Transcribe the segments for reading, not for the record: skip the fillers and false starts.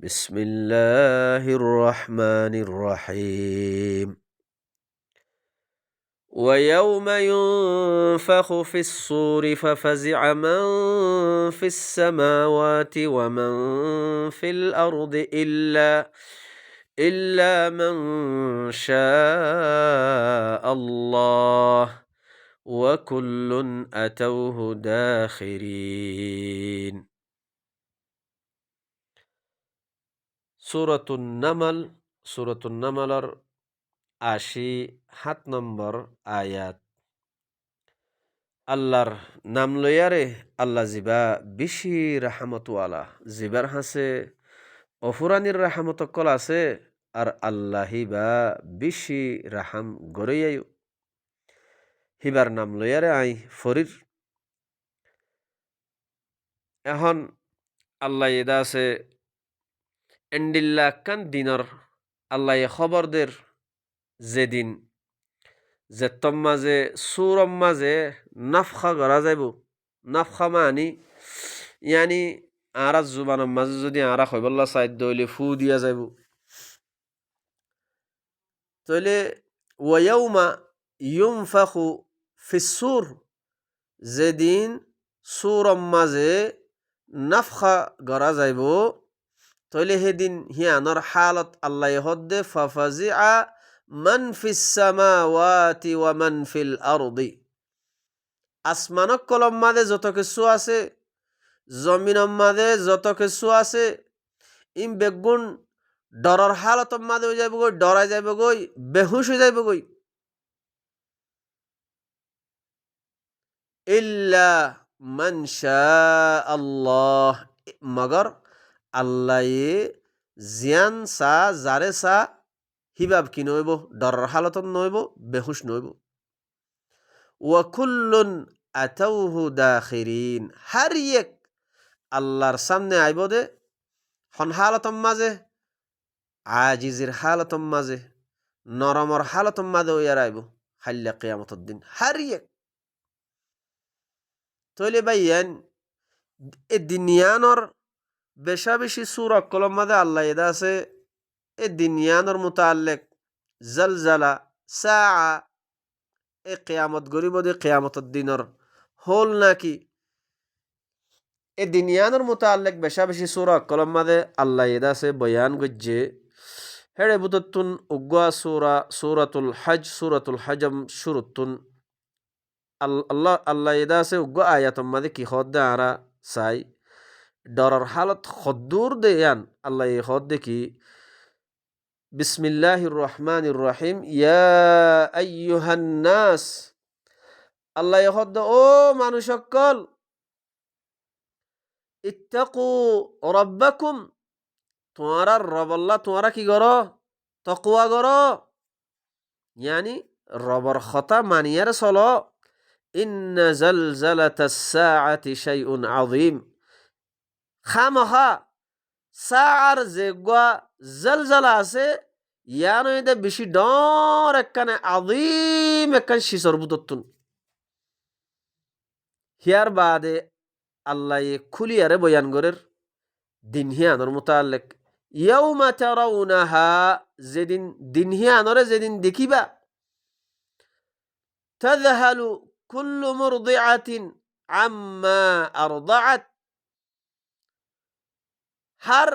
بسم الله الرحمن الرحيم ويوم ينفخ في الصور ففزع من في السماوات ومن في الأرض إلا من شاء الله وكل أتوه داخرين সূরাতুন নামালের ৮০ নম্বর আয়াত। আল্লাহর নাম লইয়ারে আল্লাহ জিবা বেশি রাহমতওয়ালা, জিবার হাসে অফুরানির রাহমত কল আছে, আর আল্লাহ হিবা বেশি রাহাম গড়াইয়াই হিবার নাম লইয়ারে আই ফরির। এখন আল্লাহ এদা আছে এন্ডিল্লা কান দিনর আল্লাহ খবর দের যেদিন যেতম মাঝে সুরম মাঝে নাফখা করা যাইব। নাফখা মানি ইয়ানি আরা জুবানের মাঝে যদি আরা খৈবল্লা সাইড হইলে ফু দিয়া যাইব। তইলে ওয়াউমা ইউমফাখু ফিসসুর, যেদিন সুরম মাঝে নাফখা করা যাইব, তইলে সেদিন হিয়ানোর হালত আল্লাহ হদ্দে ফাফাজিআ মান ফিস সামাওয়াতি ওয়া মান ফিল আরদি। আসমানক কলম মাঝে যত কিছু আছে, জমিনের মাঝে যত কিছু আছে, ইম বেগুন ডরর হালত মাঝে হয়ে যাইব গই, ডরাই যাইব গই, বেহুশ হয়ে যাইব গই। ইল্লা মান শাআ আল্লাহ, মগর আল্লাহ জিয়ান সা জারে সা হিবাব কি নইব, ডরর হালত নইব, বেহুশ নইব। ওয়াকুল্লুন আতাউহু দাখিরিন, হার এক আল্লাহর সামনে আইব দে হন হালতম মাঝে, আজিজের হালতম মাঝে, নরমর হালতম মাঝে ওয়ার আইব হাল্লা কিয়ামতের দিন হার এক। তইলে ভাইয়ান এ দিনিয়ানর বেশা বেশি সূরা কলম মাঝে আল্লাহ এদা আছে এ দিনিয়ানর মুতাআল্লিক জালজালা সাআ, এ কিয়ামত গরিব দে কিয়ামতের দিনর হল নাকি এ দিনিয়ানোর মুতাআল্লিক বেশা বেশি সূরা কলম মাঝে আল্লাহ এদা আছে বয়ান গজ্জে। হেড়ে বুততুন উগ্গা সূরাতুল হজম শুরুতুন আল্লাহ এদা আছে উগ্গা আয়াতম মাঝে কি হদ্দে আরা চাই ডরার হালত খদ্দুর দেয়ান আল্লাহ এ হদ্দে কি বিসমিল্লাহির রহমানির রহিম ইয়া আইয়ুহান নাস, আল্লাহ এ হদ্দে ও মানুষ সকল, ইত্তাকু রব্বাকুম, তোমারা রবল্লা তোমারা কি করো তকওয়া করো, ইয়ানি রবর কথা মানিয়ার চলো। ইন্না জালজালাতাস সাআতি শাইউন আযীম, খামখা সাআর যেগুয়া জালজালা আছে ইয়ানো এদে বেশি ডর একখানে আযীম একখান শিসর বুততুন। হিয়ার বাদে আল্লাহ খুলিয়ারে বয়ান গরের দিন হিয়ানোর মুতাআল্লিক ইয়াউমা তারাউনাহা, যেদিন দিন হিয়ানরে যেদিন দেখিবা, তাযহালু কুল্লু মুরদিআতিন আম্মা আরদাআত, হার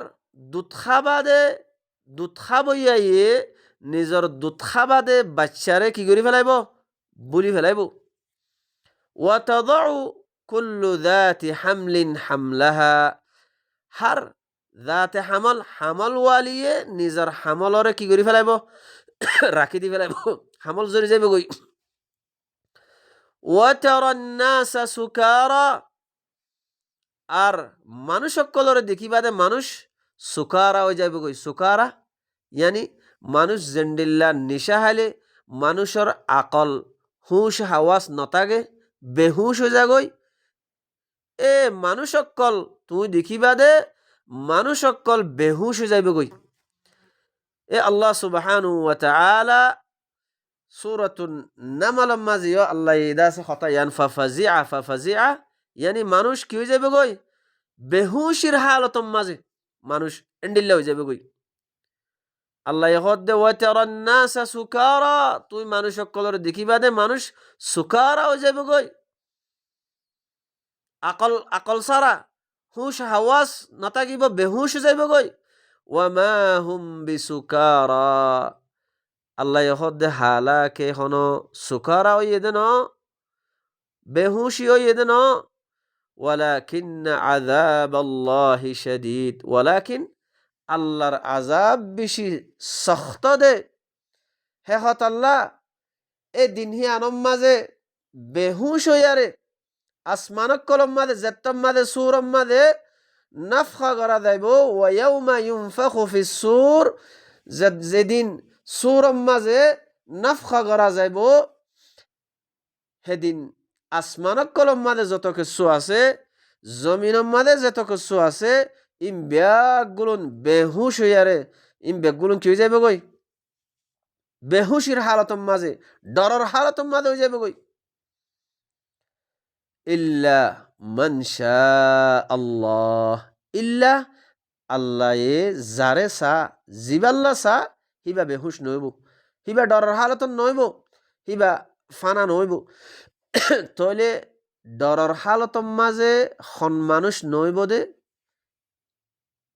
দুধ খাবাদে দুধ খাবইয়াইয়ে নিজর দুধ খাবাদে বাচ্চারে কি করি ফেলাইব বুলি ফেলাইব। ওয়া তাদাউ কুল্লু যাতি হামলিন হামলাহা, হার যাতে হামল ওয়ালিয়ে নিজর হামলরে কি করি ফেলাইব রাখি দি ফেলাইব, হামল জরি যাইব গই। ওয়া তারান নাসা সুকারা, আর মানুষ সকলরে দেখিবাদে মানুষ সুকারা হয়ে যাইব গই। সুকারা ইয়ানি মানুষ জেন্ডিল্লা নিশা হাইলে মানুষের আকল হুঁশ হাওয়াস নতাগে বেহুশ হয়ে যাগই। এ মানুষ সকল তুই দেখিবাদে মানুষ সকল বেহুশ হয়ে যাইব গই। এ আল্লাহ সুবহানাহু ওয়া তাআলা সূরাতুন নামল মাঝে আল্লাহ ইদাসে কথা ইয়ান ফাফাজিআ, ইয়ানি মানুষ কি হয়ে যাবে গই বেহুশির হালতম মাঝে। মানুষ এন্ডিল্লা হয়ে যাবে গই। আল্লাহ হদ্দে ওয়াতারান নাসা সুকারা, তুই মানুষ সকলের দেখিবা দে মানুষ সুকারা হয়ে যাবে গই, আকল আকল সারা, হুশ হাওয়াস নাথাকিব, বেহুশ হয়ে যাবে গই। ওয়ামা হুম বিসুকারা, আল্লাহ হদ্দে হালাকে হনো সুকারা হইয়ে দেন, বেহুশি হইয়ে দেন। ওয়ালাকিন আযাব আল্লাহি শাদীদ, ওয়ালাকিন আল্লাহর আযাব বেশি সখ্ত দে। হে হত আল্লাহ এ দিনহি আনম মাঝে বেহুশ হইয়ারে আসমানক কলম মাঝে জেত্তম মাঝে সুরম মাঝে নাফখা করা যাইব। ওয়ায়াউমা ইউনফাখু ফিস সূর, যেদিন সুরম মাঝে নাফখা করা যাইব, সেদিন আসমানক কলম মাঝে যত কিছু আছে, জমিনের মাঝে যত কিছু আছে, ইম ব্যাগগুলোন বেহুশ হইয়ারে, ইম ব্যাগগুলোন কি হয়ে যাবে গই, বেহুশির হালতম মাঝে, ডরর হালতম মাঝে হয়ে যাবে গই। ইল্লা মান আল্লাহ, ইল্লা আল্লাহ এ যারে সা, জিবাল্লা সা হিবা বেহুশ নইব, হিবা ডরর হালতন নইব, হিবা ফানা নইব। তইলে ডরর হালতম মাঝে খন মানুষ নইব দে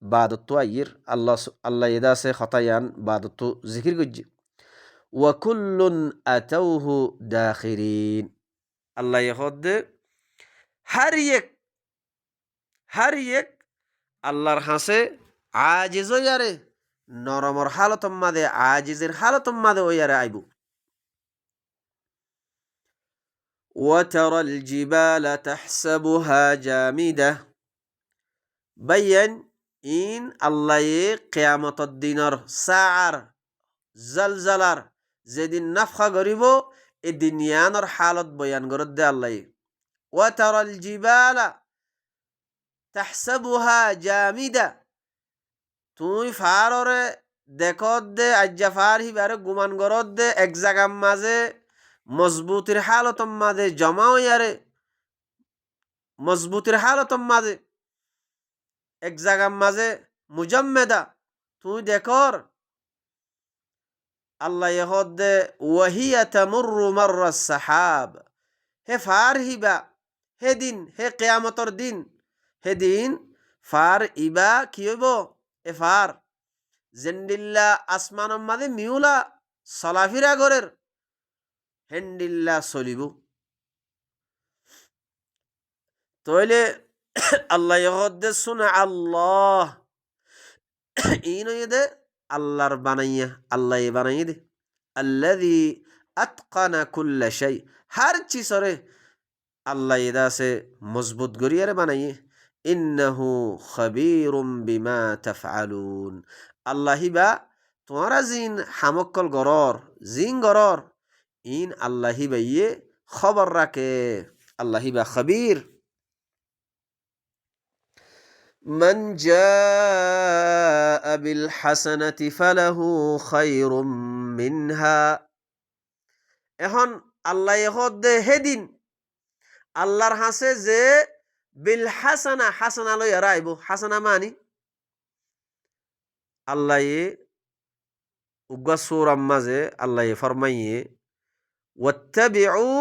বাদত্ত আইয়ের আল্লাহ, আল্লাহ এদা আছে খতায়ান বাদত্ত জিকির গজ্জি। ওয়াকুল্লুন আতাউহু দাখিরিন, আল্লাহ হদ্দে হার এক আল্লাহর হাসে আজিজ ইয়ারে, নরমর হালতম মাদে আজিজের হালতম মাদে ওয়ারে আইবু। ওয়াতারাল জিবালা তাহসাবুহা জামিদা, বাইয়ান ইন আল্লাহ কিয়ামতর দিনর সাআর জলজলার যেদিন নাফখা করিব এ দুনিয়ানর হালত বয়ান করত দে আল্লাহ। ওয়াতারাল জিবালা তাহসাবুহা জামিদা, তুই ফাররে দেখত দে আজ্জা ফার হিবারে গুমান গরত দে এক জাগার মাঝে মজবুতির হালতম মাঝে জমা হইয়ারে, মজবুতির হালতম মাঝে এক জাগার মাঝে মুজাম্মেদা, তুই দেখর আল্লাহ হদ দে ওয়াহিয়া তামুরু মাররা সাহাব, হে ফার হিবা হেদিন, হে কেয়ামতর দিন, হেদিন ফার ইবা কি হইব, এ ফার জেন্ডিল্লা আসমানম মাদে মিউলা চলাফিরা গরের হেন্ডিল্লা চলিব। তইলে আল্লাহ হদ্দে শুনে আল্লাহ ইন দে আল্লাহর বানাইয়া, আল্লাহ বানাই দে আল্লাযী আতকানা কুল্লা শাই, হার চিজরে আল্লাহ এদা আছে মজবুত গরিয়ারে বানাইয়ে। ইন্নাহু খবীরুম বিমা তাফআলুন, আল্লাহ হিবা তোমারা জিন হামক্কল গরর, জিন গরর ইন আল্লাহ হিবা ইয়ে খবর রাখে, আল্লাহ হিবা খবীর। মান জাআ বিল হাসানাতি ফালাহু খায়রুম মিনহা, এখন আল্লাহ হদ্দে হেদিন আল্লাহর হাসে যে বিল হাসানা, হাসানা লই আর আইব, হাসানা মানি আল্লাহ উগ্গা সূরার মাঝে আল্লাহ ফরমাইয়ে ওয়াত্তাবিউ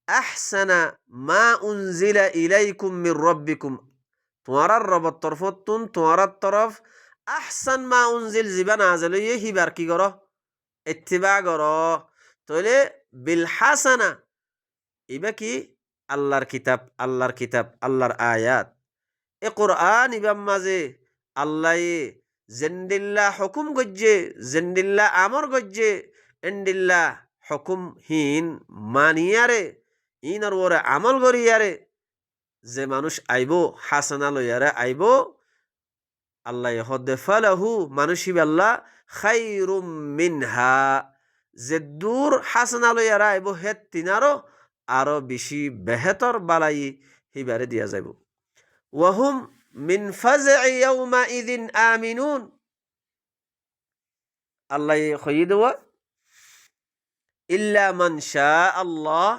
আহসানা মা উনজিলা ইলাইকুম মির রাব্বিকুম, তোমার রবের তরফতুন তোমার তরফ আহসান মা উনজিল জিবা নাযিল হইয়ে হিবার কি করো, ইত্তিবা করো। তাহলে বিল হাসানা ইবা কি, আল্লাহর কিতাব, আল্লাহর কিতাব, আল্লাহর আয়াত, এ কোরআন ইবাম মাঝে আল্লাহ জেন্ডিল্লা হুকুম গজ্জে, জেন্ডিল্লা আমর গজ্জে, এন্ডিল্লা হুকুম হিন মানিয়ারে ইনর ওরে আমল করিয়ারে যে মানুষ আইব হাসানা লইয়ারে আইব, আল্লাহ হদ্দে ফালাহু মানুষ হিবাল্লা খাইরুম মিনহা, যে দূর হাসানা লইয়ারে আইব হে তিনারও আরো বেশি বেহেতর বালাই হিবারে দিয়া যাইব। ওয়াহুম মিন ফাজঈ ইয়াউমাইযিন আমিনুন, আল্লাহ কই দেওয়া ইল্লা মান শা আল্লাহ,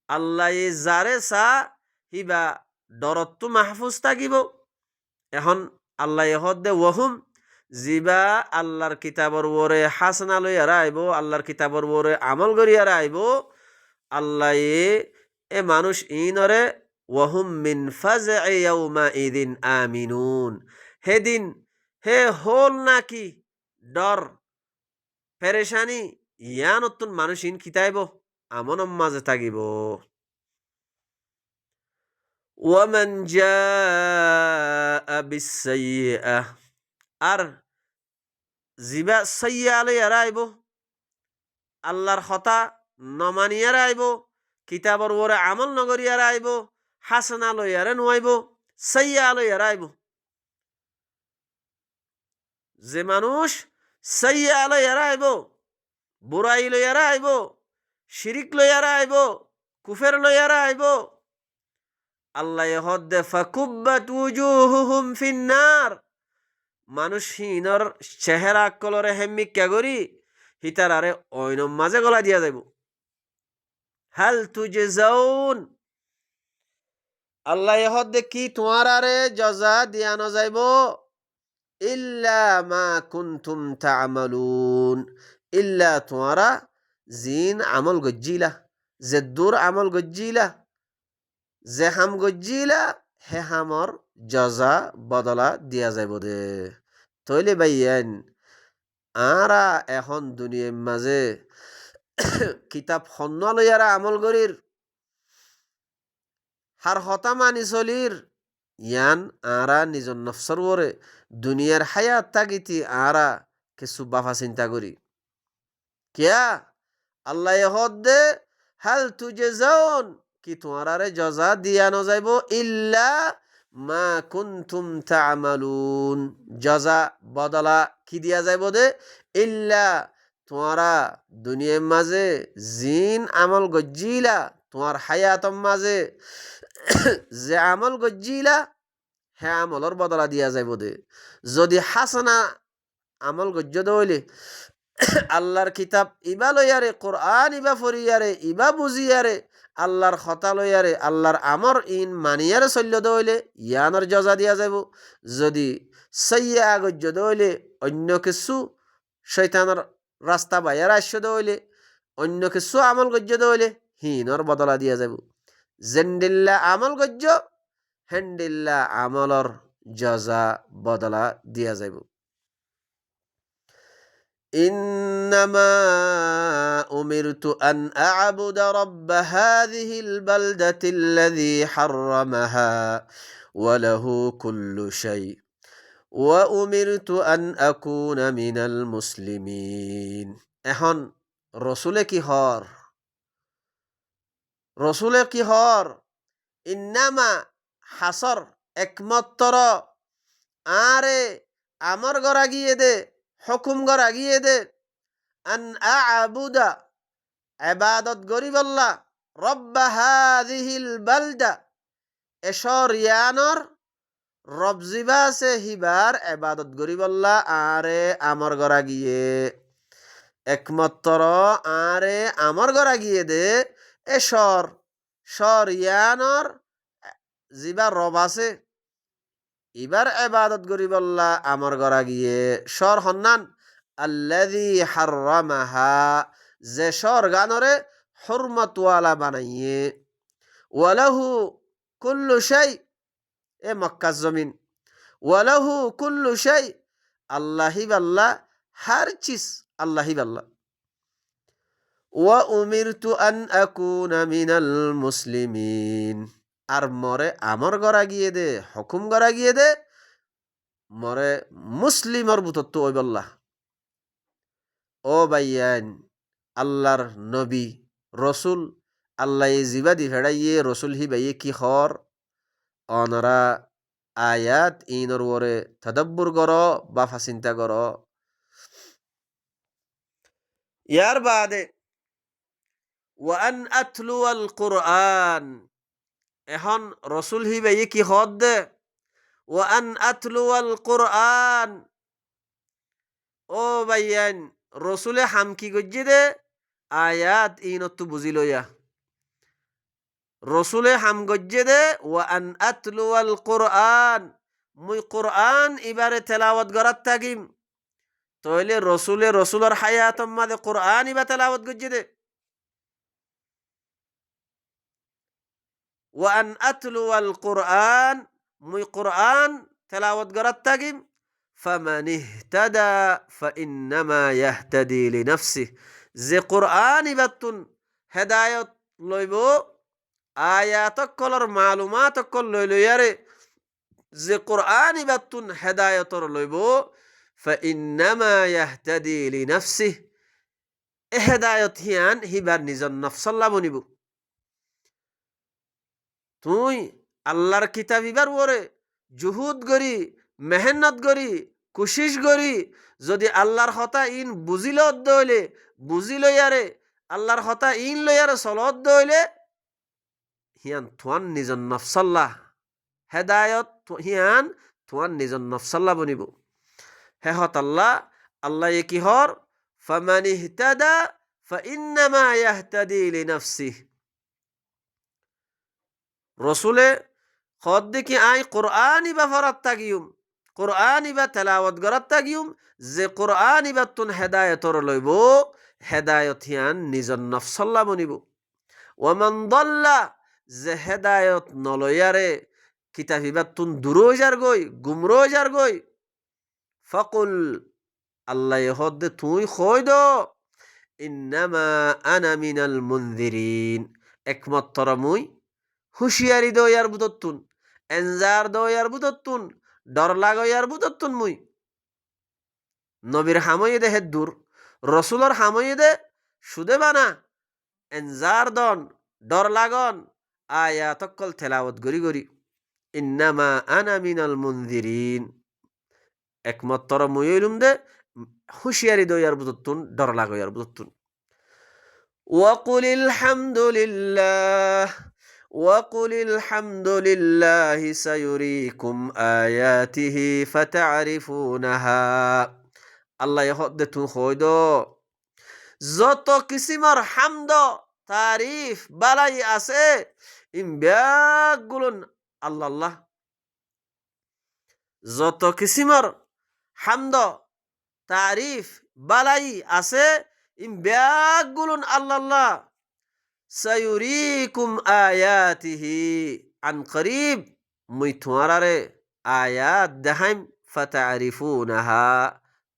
আল্লাহ যারে সা হিবা ডরত্তু মাহফুজ থাকিব, এখন আল্লাহ ইহদ দে ওহুম জিবা আল্লাহর কিতাবর ওরে হাসনা লইয়ারা আইব আল্লাহর কিতাবর ওরে আমল করিয়ারা আইব আল্লাহ এ মানুষ ইনরে ওহুম মিন ফাজঈ ইয়াউমা ইদিন আমিনুন হেদিন হে হোল নাকি ডর পেরেশানি ইয়ানতুন মানুষ ইন কিতাইব আমনম মাঝে থাকিব ওয়ামান জাআ বিসসাইয়্যিআহ আর জিবা সাইয়্যা লইয়ারা আইব আল্লাহর কথা নমানিয়ারা আইব কিতাবর ওরে আমল নগরিয়ারা আইব হাসানা লইয়ারে নুয়াইব সাইয়্যা লইয়ারা আইব যে মানুষ সাইয়্যা লইয়ারা আইব বুরাই লইয়ারা আইব শিরিক লইয়ারা আইব কুফের লইয়ারা আইব আল্লাহ হদ্দে ফাকুব্বাত উজুহুহুম ফিন্নার মানুষ হিনর চেহারা কলরে হেম্মিক্কা করি হিতারারে অইনম মাঝে গলা দিয়া যাইব হাল তুজজাউন আল্লাহ হদ্দে কি তোমারারে জজা দিয়া ন যাইব ইল্লা মা কুনতুম তা'মালুন ইল্লা তোমারা জিন আমল গজ্জিলা যে দূর আমল গজ্জিলা যে হাম গজ্জিলা হে হামর জজা বদলা দিয়া যাইব দে তইলে বাইয়েন আরা এখন দুনিয়ার মাঝে কিতাব খন্ন লইয়ারা আমল করির হার হতা মানি চলির ইয়ান আরা নিজর নফসর ওরে দুনিয়ার হায়াত তাগিতি আরা কিছু বাফা চিন্তা করি কিয়া আল্লাহ হদ্দে হাল তুজে যাওন কি তোমারে জজা দিয়া ন যাইব ইল্লা মা কুনতুম তা'মালুন জজা বদলা কি দিয়া যাইব দে ইল্লা তোমারা দুনিয়ার মাঝে জিন আমল গজ্জিলা তোমার হায়াতম মাঝে যে আমল গজ্জিলা হে আমলর বদলা দিয়া যাইব দে যদি হাসানা আমল গজ্জ দইলে আল্লাহর কিতাব ইবা লইয়ারে কোরআন ইবা ফরিয়ারে ইবা বুঝিয়ারে আল্লাহর খতা লইয়ারে আল্লাহর আমর ইন মানিয়ারে চল্য দইলে ইয়ানোর জজা দিয়া যাব যদি সৈয়া গজ্জ দইলে অন্য কিছু শৈতানোর রাস্তা বাইয়ার আসছ দইলে অন্য কিছু আমল গজ্জ দইলে হিনর বদলা দিয়া যাব জেন্ডিল্লা আমল গজ্জ হেন্ডিল্লা আমলর জজা বদলা দিয়া যাব إنما أمرت أن أعبد رب هذه البلدة الذي حرمها وله كل شيء وأمرت أن أكون من المسلمين এখন রসুলে কি হর ইন্নামা হাসর একমাত্র আরে আমার গড়া গিয়ে দে হুকুম গড়া গিয়ে দে আন আ'বুদা ইবাদত গরিবল্লাহ রব্বা হাযিহিল বালদা এশর ইয়ানর রব জিবাসে হিবার ইবাদত গরিবল্লাহ আরে আমার গড়া গিয়ে একমাত্র আরে আমার গড়া গিয়ে দে এশর শর ইয়ানর জিবার রব আছে ইবার ইবাদত গরিবল্লাহ আমার গড়া গিয়ে শর হন্নান আল্লাযী হাররামাহা যে শর গানরে হুরমাতওয়ালা বানাইয়ে ওয়ালাহু কুল্লু শাই এ মক্কা জমিন ওয়ালাহু কুল্লু শাই আল্লাহি বাল্লাহ হার চিজ আল্লাহি বাল্লাহ ওয়া উমিরতু আন আকুনা মিনাল মুসলিমিন আর মরে আমর গড়া গিয়ে দে হুকুম গড়া গিয়ে দে মরে মুসলিমর বুতত্ব ওইবল্লাহ ও বাইয়ান আল্লাহর নবী রসুল আল্লাহ জিবাদি ভেড়াইয়ে রসুল হি বাইয়ে কি খর অনরা আয়াত ইনর ওরে তদব্বুর গর বা ফাচিন্তা গর ইয়ার বাদে ওয়ান আতলুয়াল কুরআন এখন রসুল হি বাইয়ে কি হদ দে ওয়ান আতলুয়াল কুরআন ও বাইয়ান রসুলে হাম কি গজ্জি দে আয়াত ইনত্তু বুঝি লইয়া রসুলে হাম গজ্জে দে ওয়ান আতলুয়াল কুরআন মুই কোরআন ইবারে তেলাওয়াত গরাত থাকিম তাইলে রসুলের হায়াতম মাঝে কোরআন ইবা তেলাওয়াত গজ্জে দে ওয়ান আতলু আল কোরআন মুই কোরআন তেলাওয়াত গরাত থাকিম ফামান ইহতাদা ফাইন্নামা ইয়াহতাদি লিনাফসিহি যে কোরআন ইবাতুন হেদায়ত লইব আয়াতকলর মালুমাতকল লইলইয়ারে যে কোরআন ইবাতুন হেদায়তর লইব ফাইন্নামা ইয়াহতাদি লিনাফসিহি এ হেদায়ত হিয়ান হিবার নিজর নফসল্লা বনিব তুই আল্লাহর কিতাব ইবার ওরে জুহুদ গরি মেহনত গরি কুশিশ গরি যদি আল্লাহর হতা ইন বুঝিল দইলে বুঝি লইয়ারে আল্লাহর হতা ইন লইয়ারে চলত দইলে হিয়ান থোয়ান নিজর নফসল্লাহ হেদায়ত হিয়ান থোয়ান নিজর নফসল্লাহ বনিব হেহত আল্লাহ কিহর ফামান ইহতাদা ফাইন্নামা ইয়াহতাদি লিনাফসিহি রসুলে খদ দেখি আই কোরআন ইবা ফরাত তাগিউম কোরআন ইবা তেলাওয়াত গরাত তাগিউম যে কোরআন ইবা তুন হেদায়তর লইব হেদায়ত হিয়ান নিজর নফসল্লা বনিব ওয়ামান দল্লা যে হেদায়ত নলয়ারে কিতাব ইবা তুন দূরও যার গই গুমরো যার গই ফকুল আল্লাহ হদ তুই খই দ ইন্নামা আনা মিনাল মুনযিরিন একমাত্র মুই হুঁশিয়ারি দয়ার বুদত্তুন এনজার দয়ার বুদত্তুন ডর লাগয়ার বুদত্তুন মুই নবীর হাময়ে দে হেদ্দুর রসুলর হাময়ে দে সুদে বানা এনজার দন ডর লাগন আয়াতকল তেলাওয়াত গরি গরি ইন্নামা আনা মিনাল মুনযিরিন একমাত্র মুই হইলুম দে হুঁশিয়ারি দয়ার বুদত্তুন ডর লাগয়ার বুদত্তুন وقل الحمد لله وقل الحمد لله سيريكم آياته فتعرفونها আল্লাহ হদ্দে তুন হইদো যত কিসিমর হামদ তারিফ বালাই আছে ইম ব্যাগুলুন আল্লাহ যত কিসিমর হামদ তারিফ বালাই আছে ইম ব্যাগুলুন আল্লাহ সায়ুরিকুম আয়াতিহি আন করিব মুই তোমারারে আয়াত দেখাইম ফাতারিফুনাহা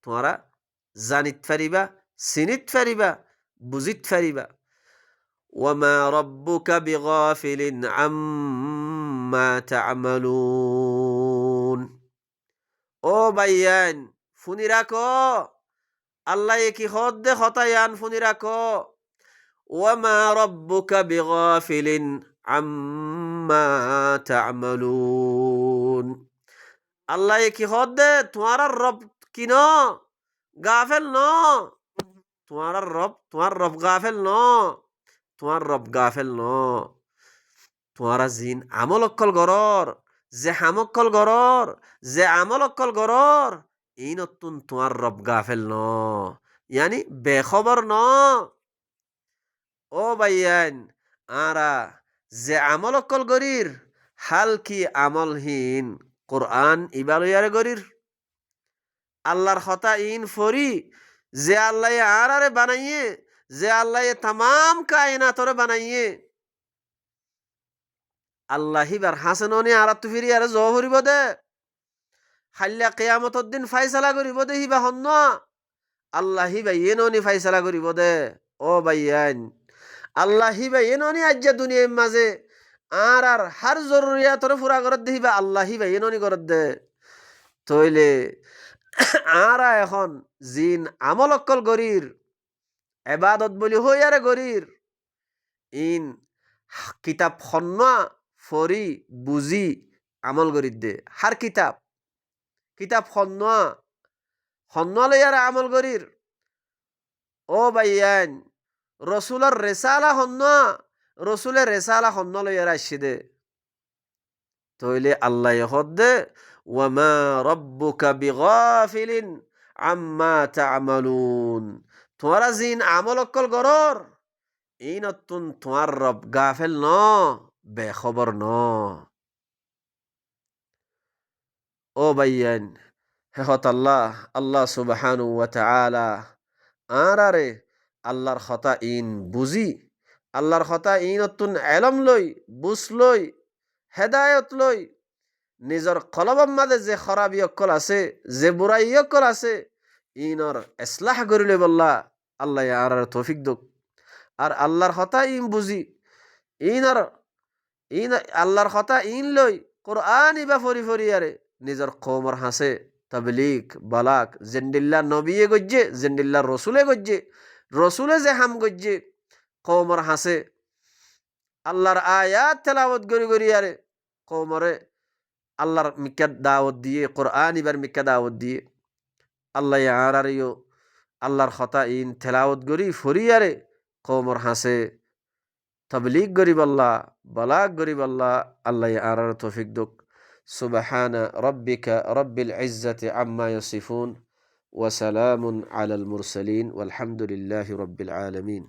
তোমরা জানিত ফারিবা চিনিত ফারিবা বুঝিত ফারিবা ওয়ামা রব্বুকা বিগাফিলিন আম্মা তা'মালুন ও বাইয়ান ফুনি রাখো আল্লাহ কি হদ্দে হতায়ান ফুনি রাখো ওয়ামা রব্বুকা বিগাফিলিন আম্মা তা'মালুন আল্লাহ কি হদ্দে তোমার রব কিন গাফেল ন তোমার রব গাফেল ন তোমার রব গাফেল ন তোমারা জিন আমল অক্কল গরর যে হামক্কল গরর যে আমল অক্কল গরর এই নতুন তোমার রব গাফেল ন ইয়ানি বেখবর ন ও বাইয়ান আরা যে আমল অক্কল গরির হাল কি আমলহীন কোরআন ইবালয়ারে গরির আল্লাহর হতা ইন ফরি যে আল্লাহ আরে বানাইয়ে যে আল্লাহ তাম কায়নাতরে বানাইয়ে আল্লাহ হিবার হাসেননি আর তু ফিরি আরে জ হরিব দে হাল্লা কিয়ামতর দিন ফাইসালা করিব দে হিবা হন্ন আল্লাহ হিবা এননি ফাইসালা করিব দে ও বাইয়ান আল্লাহ হিবা এননি আজ্জা দুনিয়ার মাঝে আর হার জরুরিয়াতরে পুরা করত দে হিবা আল্লাহ হিবা এননি করত দে তইলে আরা এখন জিন আমল অক্কল গরির এবাদত বলি হইয়ারে গরির ইন কিতাব খন্না ফরি বুঝি আমল গরির দে হার কিতাব খন্না লইয়ারে আমল গরির ও বাইয়ান রসুলের রেসালা হন্না রসুলের রেসালা হন্না লইয়ারে আসছে দে তইলে আল্লাহ হদ্দে ওয়ামা রব্বুকা বিগাফিলিন আম্মা তা'মালুন তোমরা জিন আমল অক্কল গরর এই নতুন তোমার রব গাফেল ন বেখবর ন ও বাইয়ান হেহত আল্লাহ সুবহানাহু ওয়া তাআলা আরে আল্লাহর কথা ইন বুঝি আল্লাহর কথা ইন অতুন এলম লই বুঝ লই হেদায়ত লই নিজর কলবম মাঝে যে খরাবি অকল আছে যে বুড়াই অকল আছে ইনর ইসলাহ করিলে বললা আল্লাহ আর তৌফিক দোক আর আল্লাহর কথা ইন বুঝি ইনর ইন আল্লাহর কথা ইন লই কোরআন ইবা ফরি ফরি আরে নিজর কওমর হাসে তাবলীগ বালাক জিন্দিল্লাহ নবিয়ে গজ্জে জিন্দিল্লাহ রসুলে গজ্জে রসুলে যে হাম গজ্জে কওমর হাসে আল্লাহর আয়াত তেলাওয়াত গরি গরি আরে কওমরে আল্লাহর মিক্কা দাওয়াত দিয়ে কোরআন ইবার মিক্কা দাওয়াত দিয়ে আল্লাহ আরারিও আল্লাহর কথা ইন তেলাওয়াত গরি ফরি আরে কওমর হাসে তবলিগ গরিব আল্লাহ বালাগ গরিব আল্লাহ আল্লাহ আরার তৌফিক দুক সুবহানা রব্বিকা রব্বিল ইজ্জাতি আম্মা ইয়াসিফুন ওয়া সালামুন আলাল মুরসালিন ওয়ালহামদুলিল্লাহি রব্বিল আলামিন